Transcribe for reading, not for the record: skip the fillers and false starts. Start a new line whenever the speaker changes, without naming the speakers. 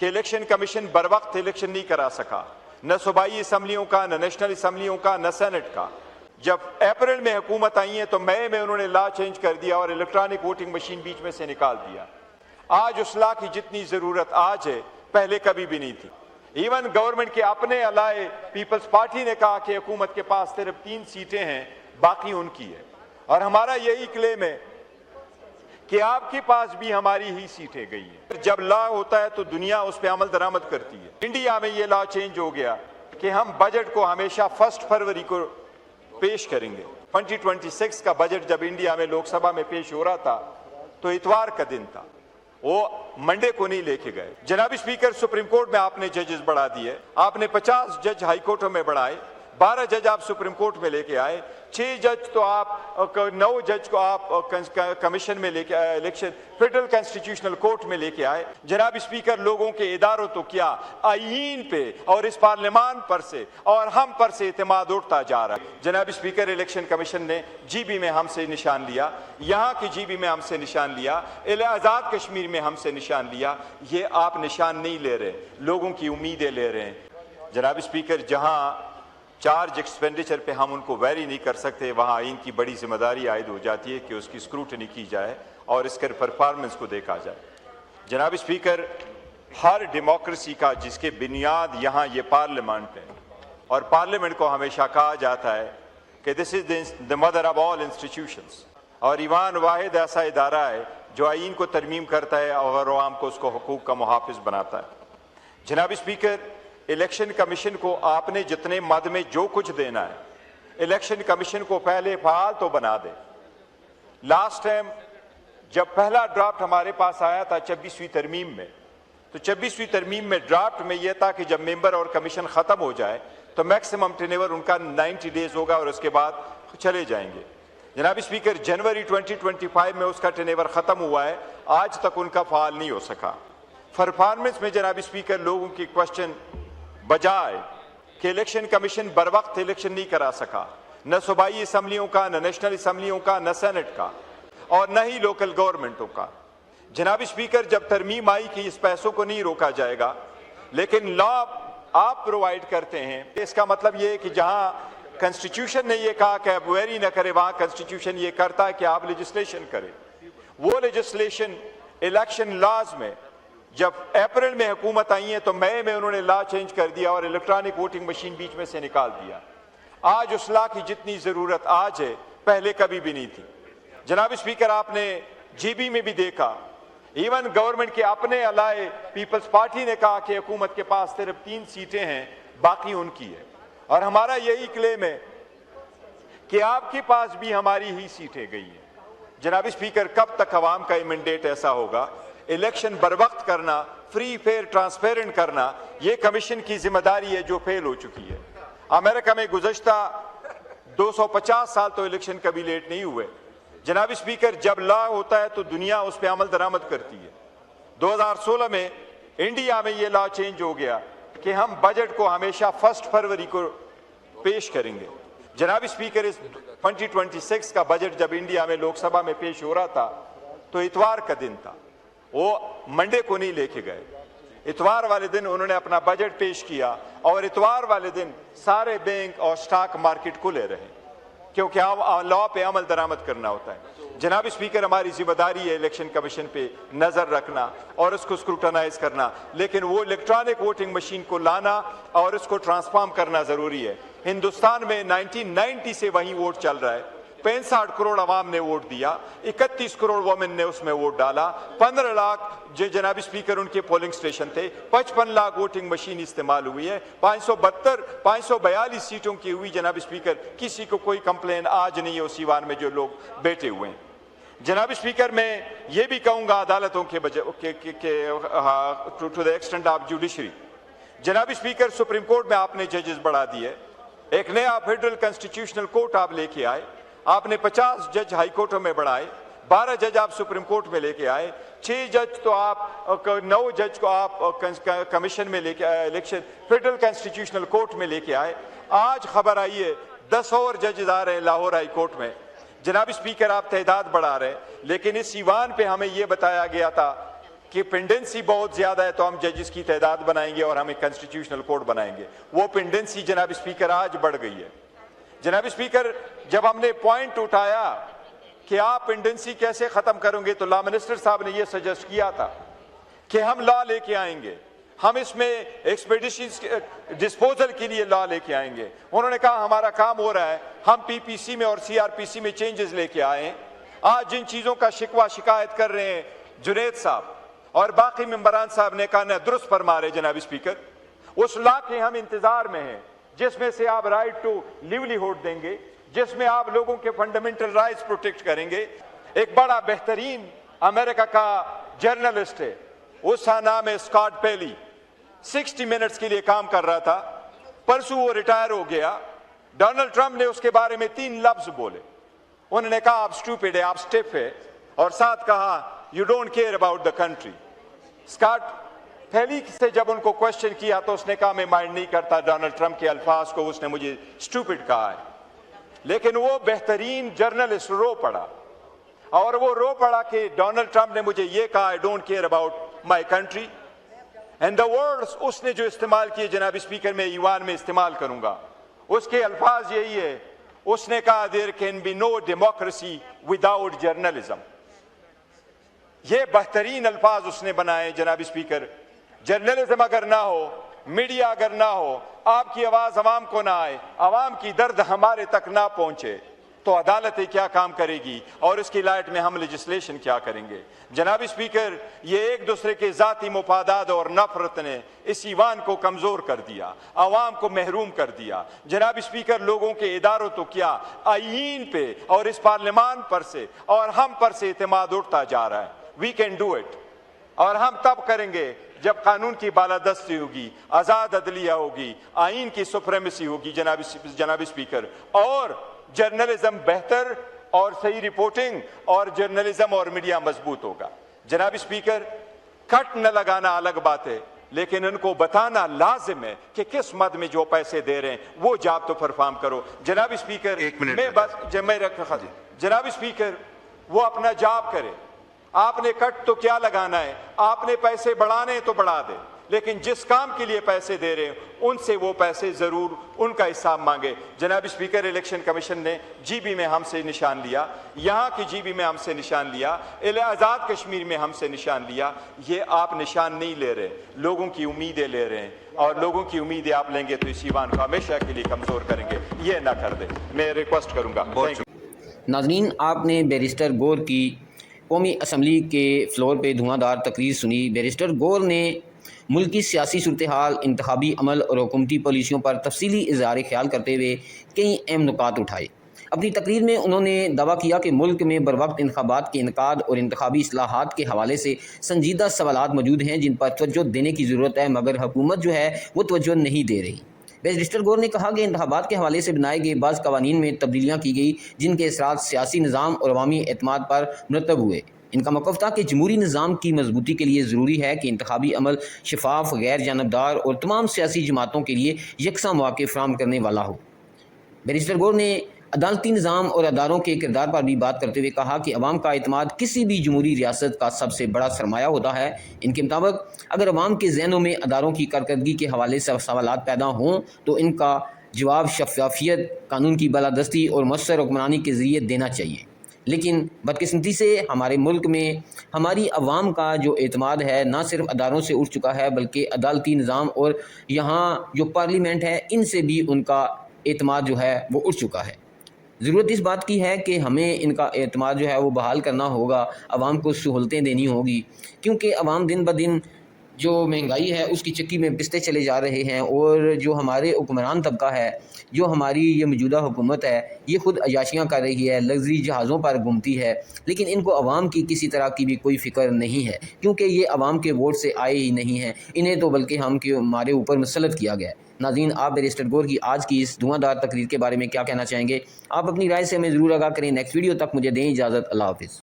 کہ election commission بر وقت الیکشن نہیں کرا سکا، نہ صوبائی اسمبلیوں کا، نہ نیشنل اسمبلیوں کا، نہ سینٹ کا۔ جب اپریل میں حکومت آئی ہے تو مئی میں انہوں نے لا چینج کر دیا اور الیکٹرانک ووٹنگ مشین بیچ میں سے نکال دیا۔ آج اس لا کی جتنی ضرورت آج ہے پہلے کبھی بھی نہیں تھی۔ ایون گورنمنٹ کے اپنے علائے پیپلز پارٹی نے کہا کہ حکومت کے پاس صرف 3 سیٹیں ہیں، باقی ان کی ہے، اور ہمارا یہی کلیم ہے کہ آپ کے پاس بھی ہماری ہی سیٹیں گئی ہیں۔ جب لا ہوتا ہے تو دنیا اس پہ عمل درآمد کرتی ہے۔ انڈیا میں یہ لا چینج ہو گیا کہ ہم بجٹ کو ہمیشہ 1 فروری کو پیش کریں گے۔ 2026 کا بجٹ جب انڈیا میں لوک سبھا میں پیش ہو رہا تھا تو اتوار کا دن تھا، وہ منڈے کو نہیں لے کے گئے۔ جناب اسپیکر، سپریم کورٹ میں آپ نے ججز بڑھا دیے، آپ نے 50 جج ہائی کورٹوں میں بڑھائے، 12 جج آپ سپریم کورٹ میں لے کے آئے، 6 جج تو آپ 9 جج کو آپ کمیشن میں لے کے آئے، الیکشن فیڈرل کانسٹیٹیوشنل کورٹ میں لے کے آئے۔ جناب اسپیکر، لوگوں کے اداروں تو کیا آئین پہ اور اس پارلیمان پر سے اور ہم پر سے اعتماد اٹھتا جا رہا ہے۔ جناب اسپیکر، الیکشن کمیشن نے جی بی میں ہم سے نشان لیا، یہاں کی جی بی میں ہم سے نشان لیا، آزاد کشمیر میں ہم سے نشان لیا۔ یہ آپ نشان نہیں لے رہے، لوگوں کی امیدیں لے رہے ہیں۔ جناب اسپیکر، جہاں چارج ایکسپینڈیچر پہ ہم ان کو ویری نہیں کر سکتے، وہاں ان کی بڑی ذمہ داری عائد ہو جاتی ہے کہ اس کی اسکروٹنی کی جائے اور اس کے پرفارمنس کو دیکھا جائے۔ جناب اسپیکر، ہر ڈیموکریسی کا جس کے بنیاد یہاں یہ پارلیمنٹ ہے، اور پارلیمنٹ کو ہمیشہ کہا جاتا ہے کہ this is the mother of all institutions, اور ایوان واحد ایسا ادارہ ہے جو آئین کو ترمیم کرتا ہے اور عوام کو اس کو حقوق کا محافظ بناتا ہے۔ جناب اسپیکر، الیکشن کمیشن کو آپ نے جتنے مد میں جو کچھ دینا ہے، الیکشن کمیشن کو پہلے فعال تو بنا دے۔ لاسٹ ٹائم جب پہلا ڈرافٹ ہمارے پاس آیا تھا 26ویں ترمیم میں، تو 26ویں ترمیم میں ڈرافٹ میں یہ تھا کہ جب ممبر اور کمیشن ختم ہو جائے تو میکسیمم ٹینیور ان کا 90 ڈیز ہوگا اور اس کے بعد چلے جائیں گے۔ جناب اسپیکر، جنوری 2025 میں اس کا ٹینیور ختم ہوا ہے، آج تک ان کا فعال نہیں ہو سکا۔ پرفارمنس میں جناب اسپیکر، لوگوں کی کوشچن بجائے کہ الیکشن کمیشن بر وقت الیکشن نہیں کرا سکا، نہ صوبائی اسمبلیوں کا، نہ نیشنل اسمبلیوں کا، نہ سینٹ کا، اور نہ ہی لوکل گورنمنٹوں کا۔ جناب اسپیکر، جب ترمیم آئی کہ اس پیسوں کو نہیں روکا جائے گا، لیکن لا آپ پرووائڈ کرتے ہیں، اس کا مطلب یہ ہے کہ جہاں کنسٹیٹیوشن نے یہ کہا کہ آپ ویری نہ کرے، وہاں کنسٹیٹیوشن یہ کرتا ہے کہ آپ لیجسلیشن کریں۔ وہ لیجسلیشن الیکشن لاز میں جب اپریل میں حکومت آئی ہے تو مئی میں انہوں نے لا چینج کر دیا اور الیکٹرانک ووٹنگ مشین بیچ میں سے نکال دیا۔ آج اس لا کی جتنی ضرورت آج ہے پہلے کبھی بھی نہیں تھی۔ جناب اسپیکر، آپ نے جی بی میں بھی دیکھا، ایون گورنمنٹ کے اپنے علائے پیپلز پارٹی نے کہا کہ حکومت کے پاس صرف 3 سیٹیں ہیں، باقی ان کی ہے، اور ہمارا یہی کلیم ہے کہ آپ کے پاس بھی ہماری ہی سیٹیں گئی ہیں۔ جناب اسپیکر، کب تک عوام کا مینڈیٹ ایسا ہوگا؟ الیکشن بر وقت کرنا، فری فیئر ٹرانسپیرنٹ کرنا، یہ کمیشن کی ذمہ داری ہے جو فیل ہو چکی ہے۔ امریکہ میں گزشتہ 250 سال تو الیکشن کبھی لیٹ نہیں ہوئے۔ جناب اسپیکر، جب لا ہوتا ہے تو دنیا اس پہ عمل درآمد کرتی ہے۔ 2016 میں انڈیا میں یہ لا چینج ہو گیا کہ ہم بجٹ کو ہمیشہ 1 فروری کو پیش کریں گے۔ جناب اسپیکر، اس 2026 کا بجٹ جب انڈیا میں لوک سبھا میں پیش ہو رہا تھا تو اتوار کا دن تھا، وہ منڈے کو نہیں لے کے گئے۔ اتوار والے دن انہوں نے اپنا بجٹ پیش کیا، اور اتوار والے دن سارے بینک اور سٹاک مارکیٹ کھلے رہے، کیونکہ لا پہ عمل درآمد کرنا ہوتا ہے۔ جناب اسپیکر، ہماری ذمہ داری ہے الیکشن کمیشن پہ نظر رکھنا اور اس کو اسکروٹنائز کرنا، لیکن وہ الیکٹرانک ووٹنگ مشین کو لانا اور اس کو ٹرانسفارم کرنا ضروری ہے۔ ہندوستان میں 1990 سے وہیں ووٹ چل رہا ہے، 65 کروڑ عوام نے ووٹ دیا، 31 کروڑ وومن نے اس میں ووٹ ڈالا، 15 لاکھ جو جناب اسپیکر ان کے پولنگ سٹیشن تھے، 55 لاکھ ووٹنگ مشین استعمال ہوئی ہے، 542 سیٹوں کی ہوئی۔ جناب اسپیکر، کسی کو کوئی کمپلین آج نہیں ہے اس ایوان میں جو لوگ بیٹھے ہوئے ہیں۔ جناب اسپیکر، میں یہ بھی کہوں گا عدالتوں کے to the extent of judiciary. جناب اسپیکر، سپریم کورٹ میں آپ نے ججز بڑھا دیے، ایک نیا فیڈرل کانسٹیٹیوشنل کورٹ آپ لے کے آئے، آپ نے 50 جج ہائی کورٹوں میں بڑھائے، 12 جج آپ سپریم کورٹ میں لے کے آئے، 6 جج تو آپ 9 جج کو آپ کمیشن میں لے کے آئے، الیکشن فیڈرل کانسٹیٹیوشنل کورٹ میں لے کے آئے۔ آج خبر آئی ہے 10 اور ججز آ رہے ہیں لاہور ہائی کورٹ میں۔ جناب اسپیکر، آپ تعداد بڑھا رہے ہیں، لیکن اس ایوان پہ ہمیں یہ بتایا گیا تھا کہ پینڈنسی بہت زیادہ ہے تو ہم ججز کی تعداد بنائیں گے اور ہم ایک کنسٹیٹیوشنل کوڈ بنائیں گے. وہ پینڈنسی جناب اسپیکر آج بڑھ گئی ہے. جناب اسپیکر جب ہم نے پوائنٹ اٹھایا کہ آپ پینڈنسی کیسے ختم کریں گے تو لا منسٹر صاحب نے یہ سجیسٹ کیا تھا کہ ہم لا لے کے آئیں گے, ہم اس میں ایکسپیڈیشن ڈسپوزل کے لیے لا لے کے آئیں گے. انہوں نے کہا ہمارا کام ہو رہا ہے, ہم پی پی سی میں اور سی آر پی سی میں چینجز لے کے آئیں. آج جن چیزوں کا شکوہ شکایت کر رہے ہیں جنید صاحب اور باقی ممبران صاحب نے کہا درست فرما رہے جناب اسپیکر, اس لا کے ہم انتظار میں ہیں جس میں سے آپ رائٹ ٹو لیولیہوڈ دیں گے, جس میں آپ لوگوں کے فنڈامنٹل رائٹس پروٹیکٹ کریں گے. ایک بڑا بہترین امریکہ کا جرنلسٹ ہے, اس کا نام ہے اسکاٹ پیلی, 60 منٹس کے لیے کام کر رہا تھا, پرسوں وہ ریٹائر ہو گیا. ڈونلڈ ٹرمپ نے اس کے بارے میں 3 لفظ بولے. انہوں نے کہا آپ اسٹوپڈ ہے, آپ اسٹف ہے, اور ساتھ کہا you don't care about the country. Scott Pelley سے جب ان کو کوشچن کیا تو اس نے کہا میں مائنڈ نہیں کرتا ڈونلڈ ٹرمپ کے الفاظ کو, اس نے مجھے اسٹوپڈ کہا ہے. لیکن وہ بہترین جرنلسٹ رو پڑا, اور وہ رو پڑا کہ ڈونلڈ ٹرمپ نے مجھے یہ کہا, I don't care about my country. And the words اس نے جو استعمال کیے جناب اسپیکر میں ایوان میں استعمال کروں گا, اس کے الفاظ یہی ہے. اس نے کہا there can be no democracy without journalism. یہ بہترین الفاظ اس نے بنائے جناب اسپیکر. جرنلزم اگر نہ ہو, میڈیا اگر نہ ہو, آپ کی آواز عوام کو نہ آئے, عوام کی درد ہمارے تک نہ پہنچے, تو عدالتیں کیا کام کرے گی اور اس کی لائٹ میں ہم لیجسلیشن کیا کریں گے. جناب اسپیکر یہ ایک دوسرے کے ذاتی مفادات اور نفرت نے اس ایوان کو کمزور کر دیا, عوام کو محروم کر دیا. جناب اسپیکر لوگوں کے اداروں تو کیا آئین پہ اور اس پارلیمان پر سے اور ہم پر سے اعتماد اٹھتا جا رہا ہے. وی کین ڈو اٹ, اور ہم تب کریں گے جب قانون کی بالادستی ہوگی, آزاد عدلیہ ہوگی, آئین کی سپریمیسی ہوگی جناب اسپیکر, اور جرنلزم بہتر اور صحیح رپورٹنگ اور جرنلزم اور میڈیا مضبوط ہوگا. جناب اسپیکر کٹ نہ لگانا الگ بات ہے, لیکن ان کو بتانا لازم ہے کہ کس مد میں جو پیسے دے رہے ہیں وہ جاب تو پرفارم کرو. جناب اسپیکر میں بس جناب اسپیکر وہ اپنا جاب کرے. آپ نے کٹ تو کیا لگانا ہے, آپ نے پیسے بڑھانے تو بڑھا دے, لیکن جس کام کے لیے پیسے دے رہے ہیں ان سے وہ پیسے ضرور ان کا حساب مانگے. جناب اسپیکر الیکشن کمیشن نے جی بی میں ہم سے نشان لیا, یہاں کی جی بی میں ہم سے نشان لیا, آزاد کشمیر میں ہم سے نشان لیا. یہ آپ نشان نہیں لے رہے, لوگوں کی امیدیں لے رہے ہیں, اور لوگوں کی امیدیں آپ لیں گے تو اس ایوان کو ہمیشہ کے لیے کمزور کریں گے. یہ نہ کر دیں, میں ریکویسٹ کروں گا.
ناظرین آپ نے بیرسٹر گور کی قومی اسمبلی کے فلور پہ دھواں دار تقریر سنی. بیرسٹر گور نے ملک کی سیاسی صورتحال, انتخابی عمل اور حکومتی پالیسیوں پر تفصیلی اظہار خیال کرتے ہوئے کئی اہم نکات اٹھائے. اپنی تقریر میں انہوں نے دعویٰ کیا کہ ملک میں بروقت انتخابات کے انعقاد اور انتخابی اصلاحات کے حوالے سے سنجیدہ سوالات موجود ہیں جن پر توجہ دینے کی ضرورت ہے, مگر حکومت جو ہے وہ توجہ نہیں دے رہی. بیرسٹر گور نے کہا کہ انتخابات کے حوالے سے بنائے گئے بعض قوانین میں تبدیلیاں کی گئی جن کے اثرات سیاسی نظام اور عوامی اعتماد پر مرتب ہوئے. ان کا موقف تھا کہ جمہوری نظام کی مضبوطی کے لیے ضروری ہے کہ انتخابی عمل شفاف, غیر جانبدار اور تمام سیاسی جماعتوں کے لیے یکساں مواقع فراہم کرنے والا ہو. بیرسٹر گور نے عدالتی نظام اور اداروں کے کردار پر بھی بات کرتے ہوئے کہا کہ عوام کا اعتماد کسی بھی جمہوری ریاست کا سب سے بڑا سرمایہ ہوتا ہے. ان کے مطابق اگر عوام کے ذہنوں میں اداروں کی کارکردگی کے حوالے سے سوالات پیدا ہوں تو ان کا جواب شفافیت, قانون کی بالادستی اور مؤثر حکمرانی کے ذریعے دینا چاہیے. لیکن بدقسمتی سے ہمارے ملک میں ہماری عوام کا جو اعتماد ہے نہ صرف اداروں سے اٹھ چکا ہے بلکہ عدالتی نظام اور یہاں جو پارلیمنٹ ہے ان سے بھی ان کا اعتماد جو ہے وہ اٹھ چکا ہے. ضرورت اس بات کی ہے کہ ہمیں ان کا اعتماد جو ہے وہ بحال کرنا ہوگا, عوام کو سہولتیں دینی ہوگی, کیونکہ عوام دن بدن جو مہنگائی ہے اس کی چکی میں پستے چلے جا رہے ہیں, اور جو ہمارے حکمران طبقہ ہے, جو ہماری یہ موجودہ حکومت ہے, یہ خود عیاشیاں کر رہی ہے, لگژری جہازوں پر گھومتی ہے, لیکن ان کو عوام کی کسی طرح کی بھی کوئی فکر نہیں ہے, کیونکہ یہ عوام کے ووٹ سے آئے ہی نہیں ہیں, انہیں تو بلکہ ہمارے اوپر مسلط کیا گیا ہے. ناظرین آپ بیرسٹر گور کی آج کی اس دھواں دار تقریر کے بارے میں کیا کہنا چاہیں گے؟ آپ اپنی رائے سے ہمیں ضرور آگاہ کریں. نیکسٹ ویڈیو تک مجھے دیں اجازت. اللہ حافظ.